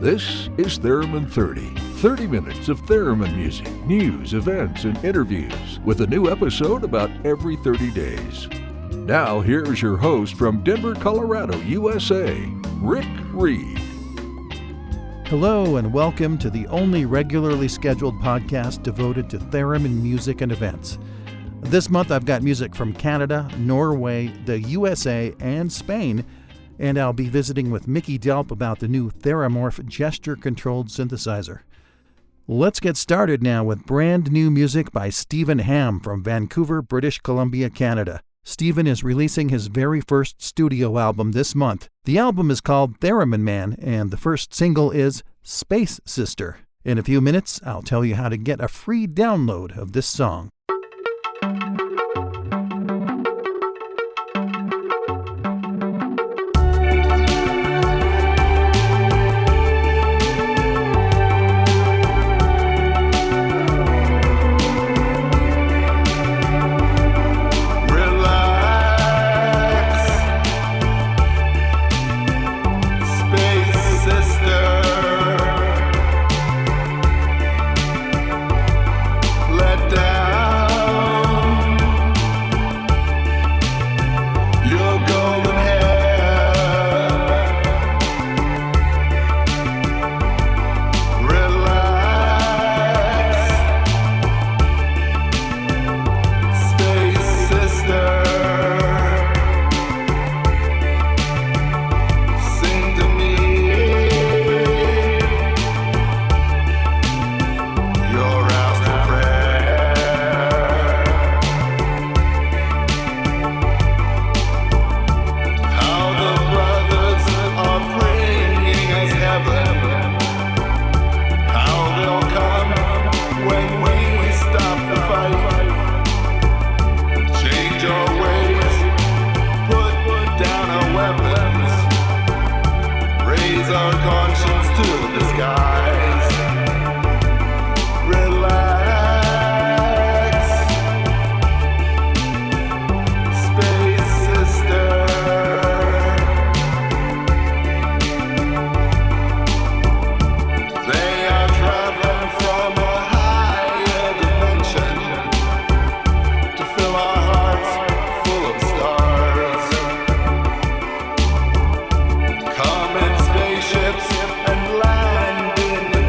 This is Theremin 30. 30 minutes of theremin music, news, events, and interviews with a new episode about every 30 days. Now, here's your host from Denver, Colorado, USA, Rick Reed. Hello and welcome to the only regularly scheduled podcast devoted to theremin music and events. This month I've got music from Canada, Norway, the USA, and Spain, and I'll be visiting with Mickey Delp about the new Theramorph gesture-controlled synthesizer. Let's get started now with brand new music by Stephen Ham from Vancouver, British Columbia, Canada. Stephen is releasing his very first studio album this month. The album is called Theremin Man, and the first single is Space Sister. In a few minutes, I'll tell you how to get a free download of this song. Come in spaceships and land in the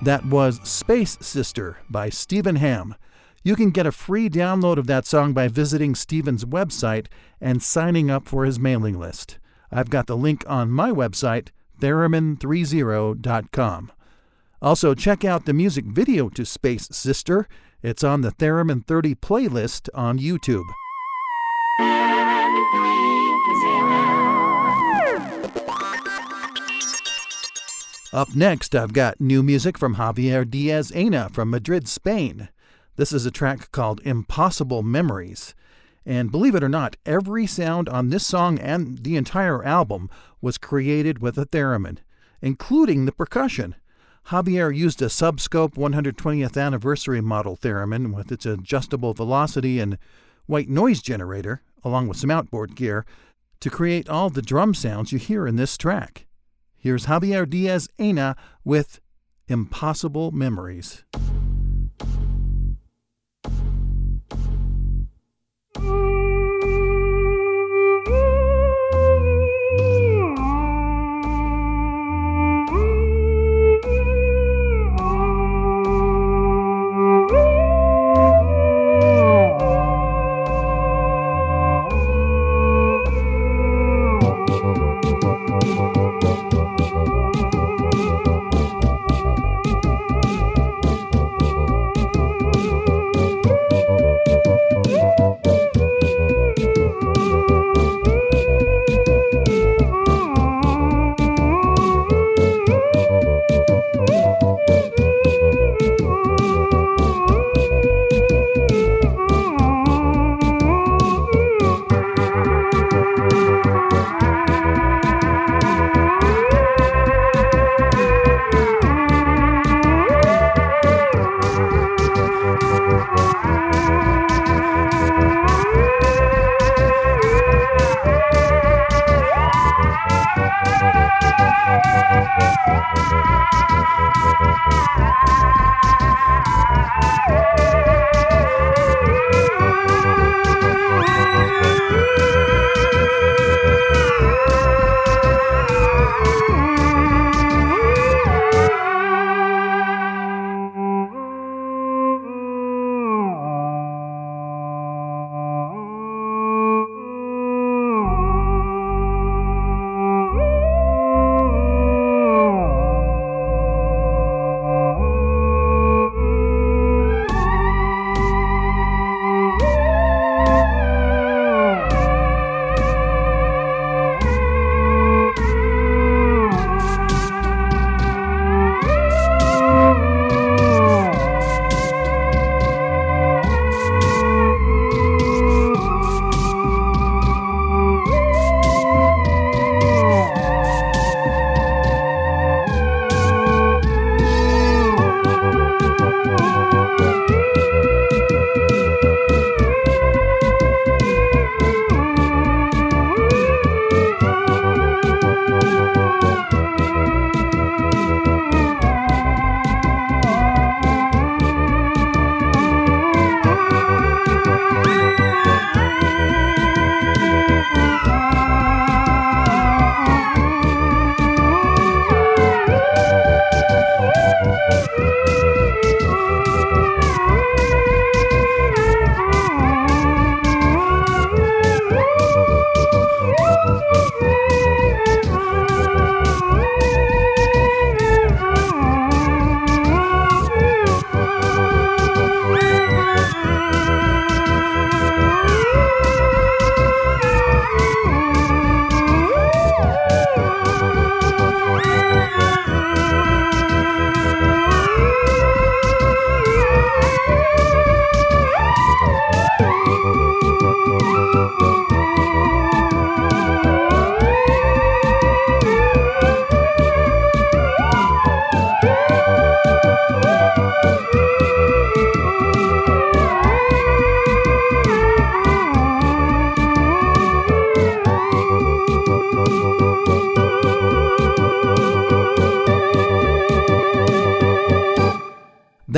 That was Space Sister by Stephen Ham. You can get a free download of that song by visiting Stephen's website and signing up for his mailing list. I've got the link on my website, theremin30.com. Also, check out the music video to Space Sister. It's on the Theremin 30 playlist on YouTube. Up next, I've got new music from Javier Diaz-Ena from Madrid, Spain. This is a track called Impossible Memories. And believe it or not, every sound on this song and the entire album was created with a theremin, including the percussion. Javier used a Subscope 120th anniversary model theremin with its adjustable velocity and white noise generator, along with some outboard gear, to create all the drum sounds you hear in this track. Here's Javier Diaz-Ena with Impossible Memories.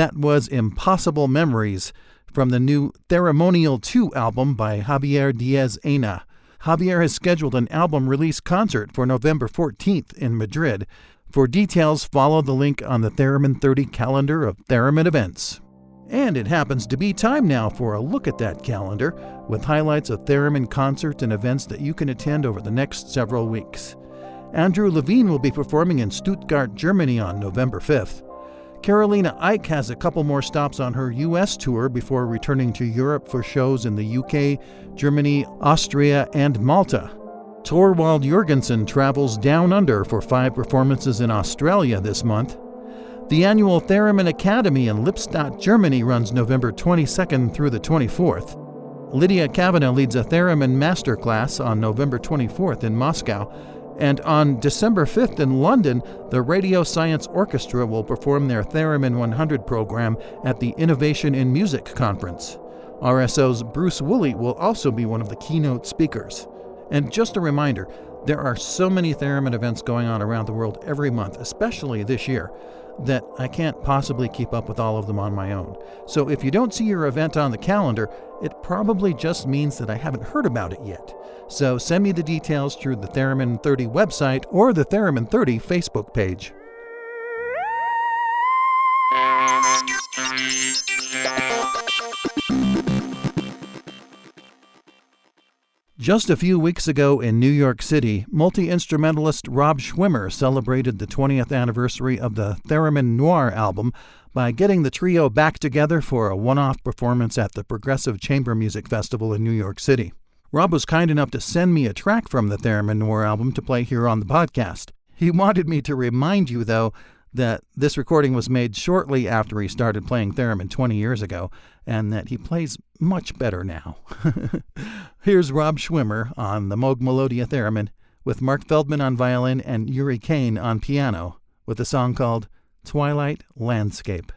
That was Impossible Memories from the new Ceremonial 2 album by Javier Diaz-Ena. Javier has scheduled an album release concert for November 14th in Madrid. For details, follow the link on the Theremin 30 calendar of Theremin events. And it happens to be time now for a look at that calendar, with highlights of Theremin concerts and events that you can attend over the next several weeks. Andrew Levine will be performing in Stuttgart, Germany on November 5th. Carolina Ike has a couple more stops on her U.S. tour before returning to Europe for shows in the U.K., Germany, Austria, and Malta. Torvald Jurgensen travels down under for 5 performances in Australia this month. The annual Theremin Academy in Lippstadt, Germany runs November 22nd through the 24th. Lydia Kavanagh leads a Theremin masterclass on November 24th in Moscow, and on December 5th in London, the Radio Science Orchestra will perform their Theremin 100 program at the Innovation in Music Conference. RSO's Bruce Woolley will also be one of the keynote speakers. And just a reminder, there are so many Theremin events going on around the world every month, especially this year, that I can't possibly keep up with all of them on my own. So if you don't see your event on the calendar, it probably just means that I haven't heard about it yet. So send me the details through the Theremin 30 website or the Theremin 30 Facebook page. Just a few weeks ago in New York City, multi-instrumentalist Rob Schwimmer celebrated the 20th anniversary of the Theremin Noir album by getting the trio back together for a one-off performance at the Progressive Chamber Music Festival in New York City. Rob was kind enough to send me a track from the Theremin Noir album to play here on the podcast. He wanted me to remind you, though, that this recording was made shortly after he started playing theremin 20 years ago, and that he plays much better now. Here's Rob Schwimmer on the Moog Melodia theremin, with Mark Feldman on violin and Yuri Kane on piano, with a song called Twilight Landscape.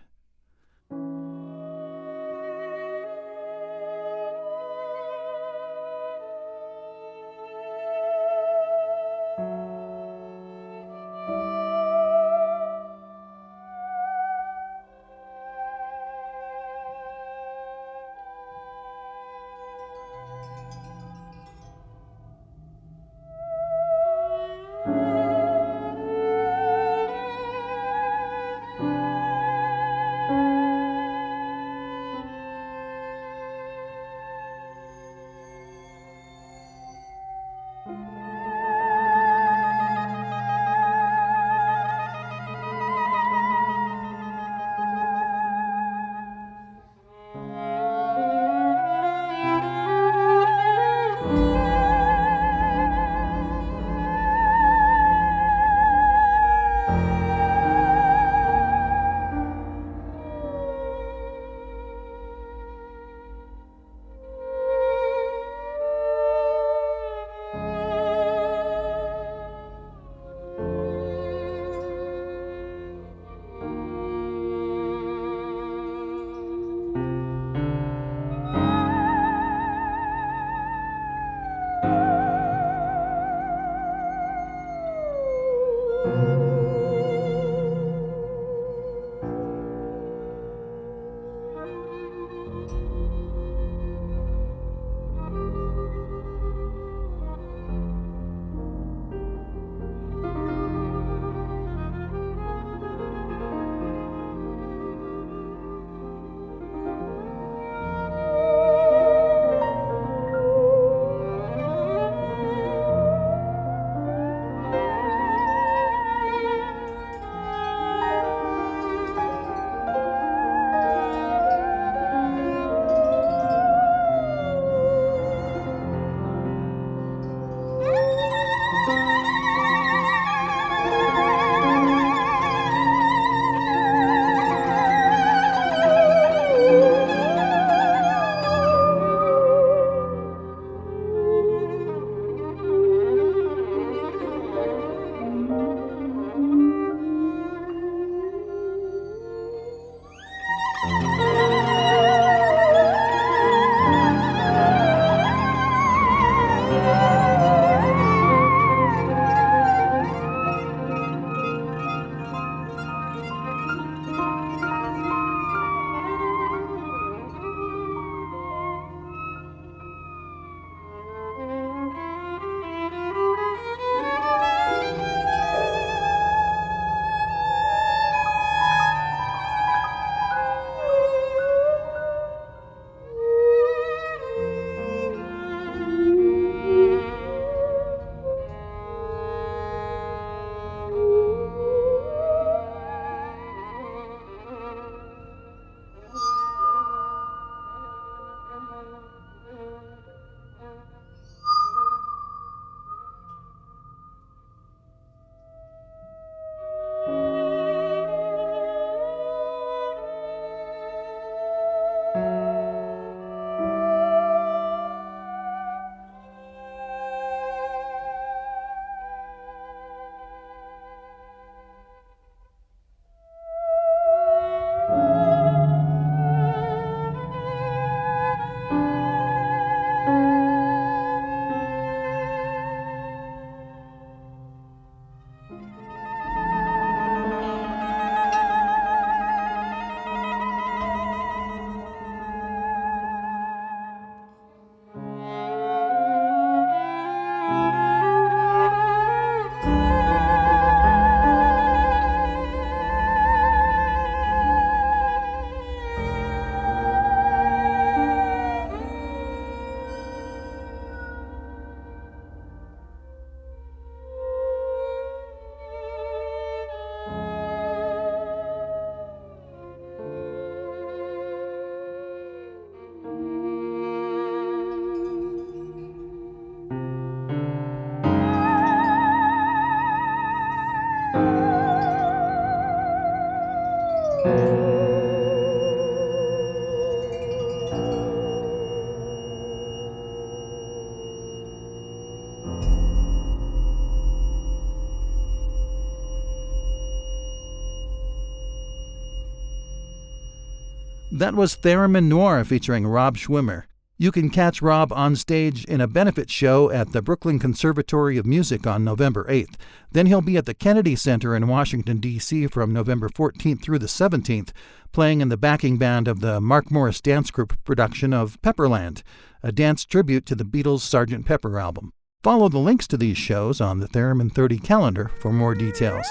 That was Theremin Noir featuring Rob Schwimmer. You can catch Rob on stage in a benefit show at the Brooklyn Conservatory of Music on November 8th. Then he'll be at the Kennedy Center in Washington, D.C. from November 14th through the 17th, playing in the backing band of the Mark Morris Dance Group production of Pepperland, a dance tribute to the Beatles' Sgt. Pepper album. Follow the links to these shows on the Theremin 30 calendar for more details.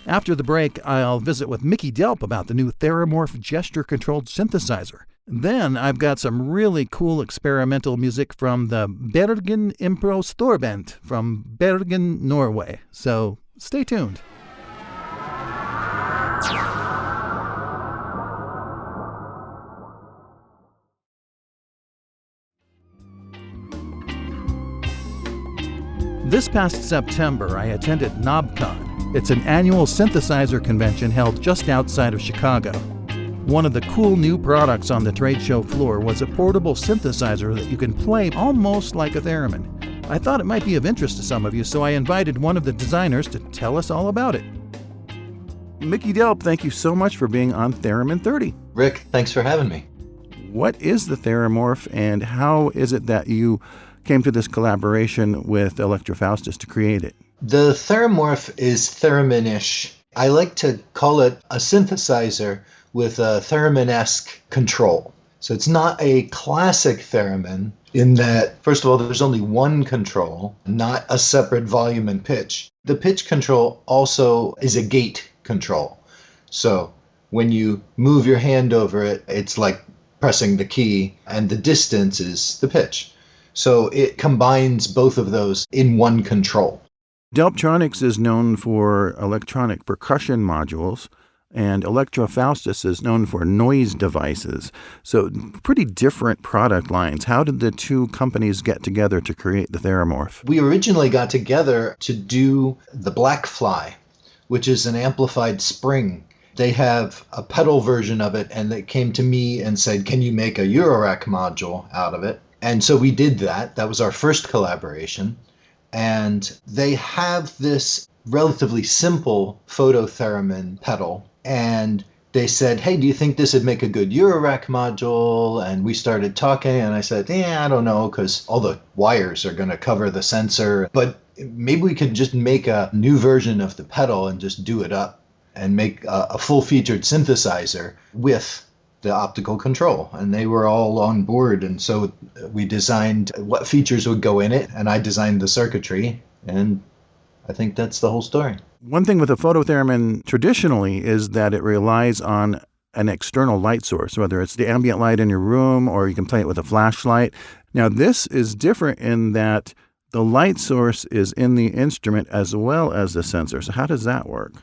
After the break, I'll visit with Mickey Delp about the new Theramorph gesture-controlled synthesizer. Then I've got some really cool experimental music from the Bergen Impro Storband from Bergen, Norway. So stay tuned. This past September, I attended KnobCon. It's an annual synthesizer convention held just outside of Chicago. One of the cool new products on the trade show floor was a portable synthesizer that you can play almost like a theremin. I thought it might be of interest to some of you, so I invited one of the designers to tell us all about it. Mickey Delp, thank you so much for being on Theremin 30. Rick, thanks for having me. What is the Theramorph, and how is it that you came to this collaboration with Electrofaustus to create it? The Theramorph is theremin-ish. I like to call it a synthesizer with a theremin-esque control. So it's not a classic theremin in that, first of all, there's only one control, not a separate volume and pitch. The pitch control also is a gate control. So when you move your hand over it, it's like pressing the key, and the distance is the pitch. So it combines both of those in one control. Delptronics is known for electronic percussion modules, and Electrofaustus is known for noise devices. So pretty different product lines. How did the two companies get together to create the Theramorph? We originally got together to do the Blackfly, which is an amplified spring. They have a pedal version of it, and they came to me and said, can you make a Eurorack module out of it? And so we did that. That was our first collaboration. And they have this relatively simple phototheremin pedal. And they said, hey, do you think this would make a good Eurorack module? And we started talking, and I said, I don't know, because all the wires are going to cover the sensor. But maybe we could just make a new version of the pedal and just do it up and make a full-featured synthesizer with the optical control. And they were all on board. And so we designed what features would go in it, and I designed the circuitry, and I think that's the whole story. One thing with a phototheremin traditionally is that it relies on an external light source, whether it's the ambient light in your room or you can play it with a flashlight. Now, this is different in that the light source is in the instrument as well as the sensor. So how does that work?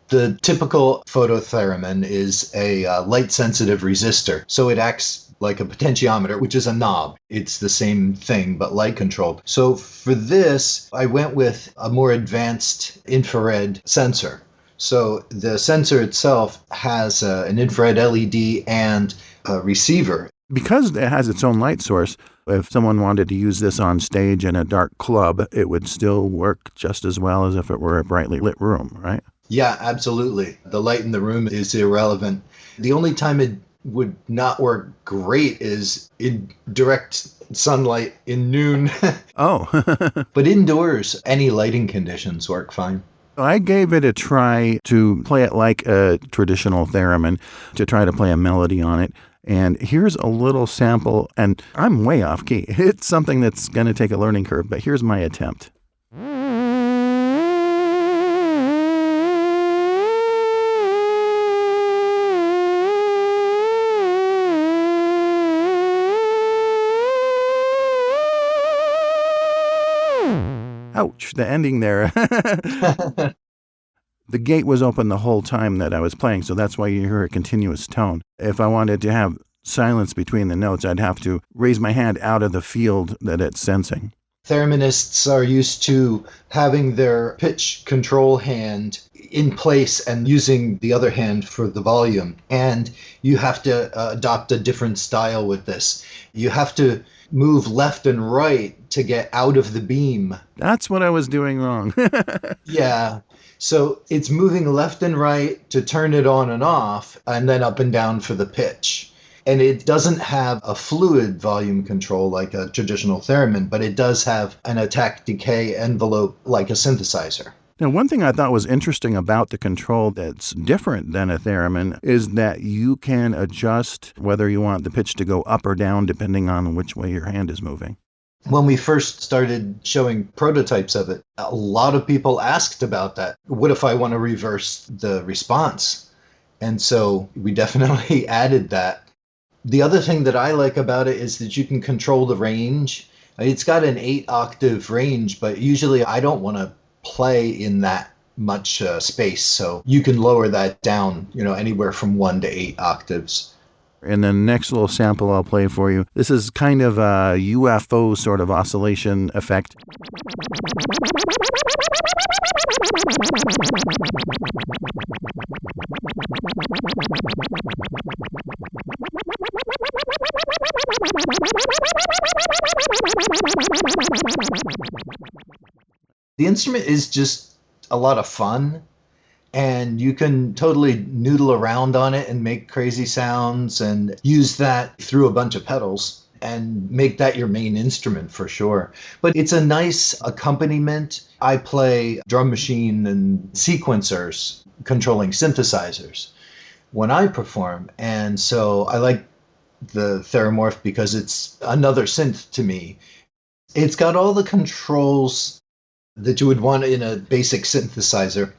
The typical phototheremin is a light-sensitive resistor. So it acts like a potentiometer, which is a knob. It's the same thing, but light-controlled. So for this, I went with a more advanced infrared sensor. So the sensor itself has an infrared LED and a receiver. Because it has its own light source, if someone wanted to use this on stage in a dark club, it would still work just as well as if it were a brightly lit room, right? Yeah, absolutely. The light in the room is irrelevant. The only time it would not work great is in direct sunlight in noon. Oh. But indoors, any lighting conditions work fine. I gave it a try to play it like a traditional theremin, to try to play a melody on it. And here's a little sample, and I'm way off key. It's something that's going to take a learning curve, but here's my attempt. Ouch, the ending there. The gate was open the whole time that I was playing, so that's why you hear a continuous tone. If I wanted to have silence between the notes, I'd have to raise my hand out of the field that it's sensing. Thereminists are used to having their pitch control hand in place and using the other hand for the volume. And you have to adopt a different style with this. You have to move left and right to get out of the beam. That's what I was doing wrong. Yeah. So it's moving left and right to turn it on and off, and then up and down for the pitch. And it doesn't have a fluid volume control like a traditional theremin, but it does have an attack decay envelope like a synthesizer. Now, one thing I thought was interesting about the control that's different than a theremin is that you can adjust whether you want the pitch to go up or down depending on which way your hand is moving. When we first started showing prototypes of it, a lot of people asked about that. What if I want to reverse the response? And so we definitely added that. The other thing that I like about it is that you can control the range. It's got an 8-octave range, but usually I don't want to play in that much space. So you can lower that down, anywhere from 1 to 8 octaves. In the next little sample I'll play for you, this is kind of a UFO sort of oscillation effect. The instrument is just a lot of fun, and you can totally noodle around on it and make crazy sounds and use that through a bunch of pedals and make that your main instrument for sure. But it's a nice accompaniment. I play drum machine and sequencers controlling synthesizers when I perform, and so I like the Theramorph because it's another synth to me. It's got all the controls that you would want in a basic synthesizer.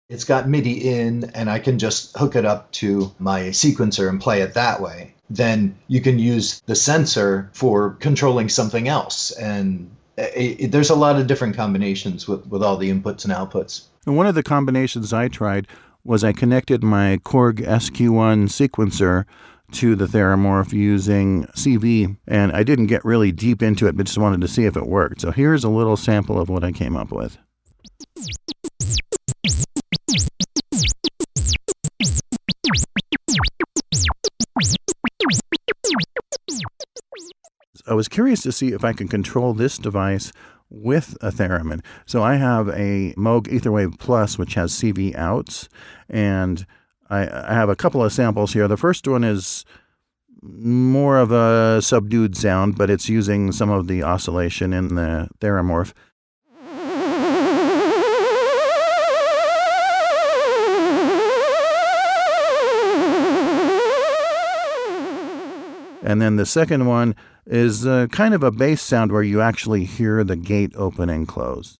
It's got MIDI in, and I can just hook it up to my sequencer and play it that way. Then you can use the sensor for controlling something else. And there's a lot of different combinations with all the inputs and outputs. And one of the combinations I tried was I connected my Korg SQ1 sequencer to the Theramorph using CV, and I didn't get really deep into it, but just wanted to see if it worked. So here's a little sample of what I came up with. I was curious to see if I can control this device with a theremin. So I have a Moog Etherwave Plus, which has CV outs, and I have a couple of samples here. The first one is more of a subdued sound, but it's using some of the oscillation in the Theramorph. And then the second one is kind of a bass sound where you actually hear the gate open and close.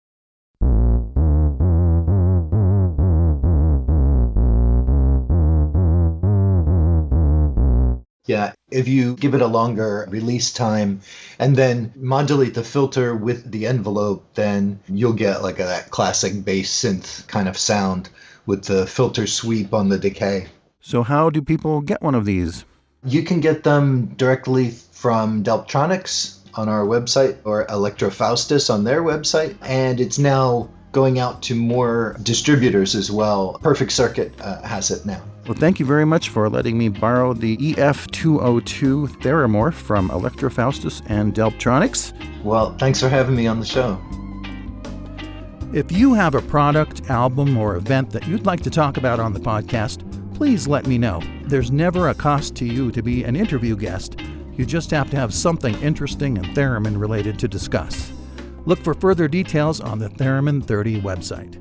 Yeah, if you give it a longer release time and then modulate the filter with the envelope, then you'll get like that classic bass synth kind of sound with the filter sweep on the decay. So how do people get one of these? You can get them directly from Delptronics on our website or Electrofaustus on their website, and it's now going out to more distributors as well. Perfect Circuit has it now. Well, thank you very much for letting me borrow the EF202 Theramorph from Electrofaustus and Delptronics. Well, thanks for having me on the show. If you have a product, album, or event that you'd like to talk about on the podcast, please let me know. There's never a cost to you to be an interview guest. You just have to have something interesting and theremin related to discuss. Look for further details on the Theremin 30 website.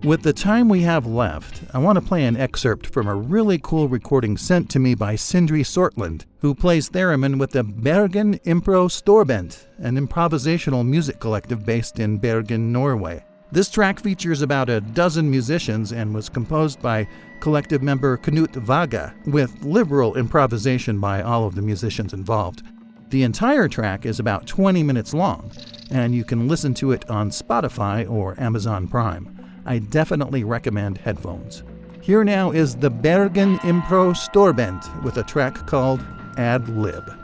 With the time we have left, I want to play an excerpt from a really cool recording sent to me by Sindri Sortland, who plays theremin with the Bergen Impro Storband, an improvisational music collective based in Bergen, Norway. This track features about a dozen musicians and was composed by collective member Knut Vaga, with liberal improvisation by all of the musicians involved. The entire track is about 20 minutes long, and you can listen to it on Spotify or Amazon Prime. I definitely recommend headphones. Here now is the Bergen Impro Storband with a track called Ad Lib.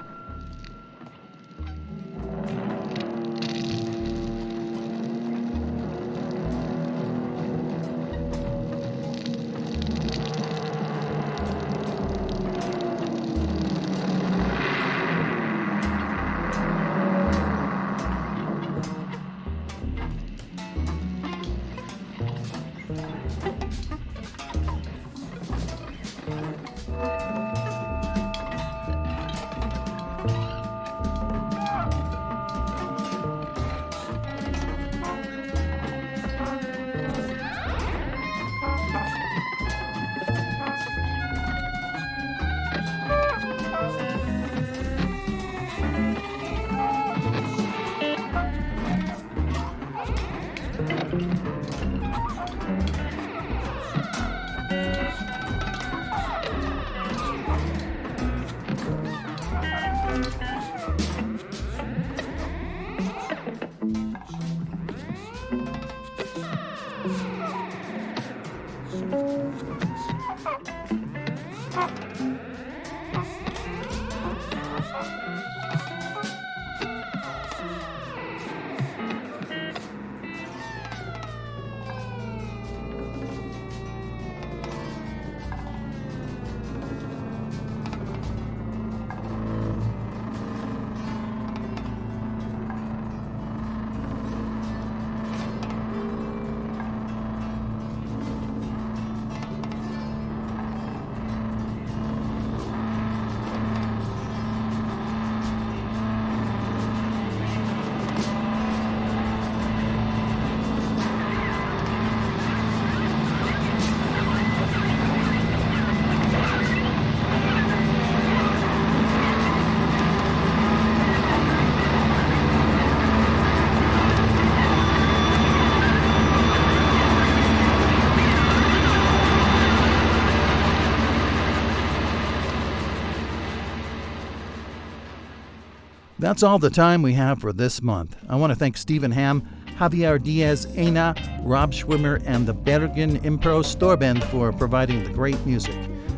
That's all the time we have for this month. I want to thank Stephen Ham, Javier Diaz-Ena, Rob Schwimmer, and the Bergen Impro Storband for providing the great music,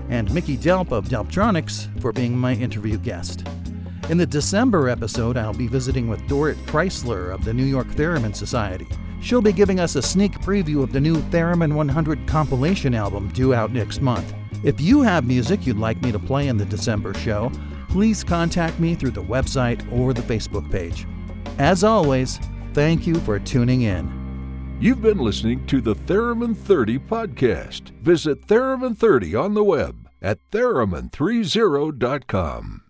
and Mickey Delp of Delptronics for being my interview guest. In the December episode, I'll be visiting with Dorit Chrysler of the New York Theremin Society. She'll be giving us a sneak preview of the new Theremin 100 compilation album due out next month. If you have music you'd like me to play in the December show, please contact me through the website or the Facebook page. As always, thank you for tuning in. You've been listening to the Theremin 30 podcast. Visit Theremin 30 on the web at theremin30.com.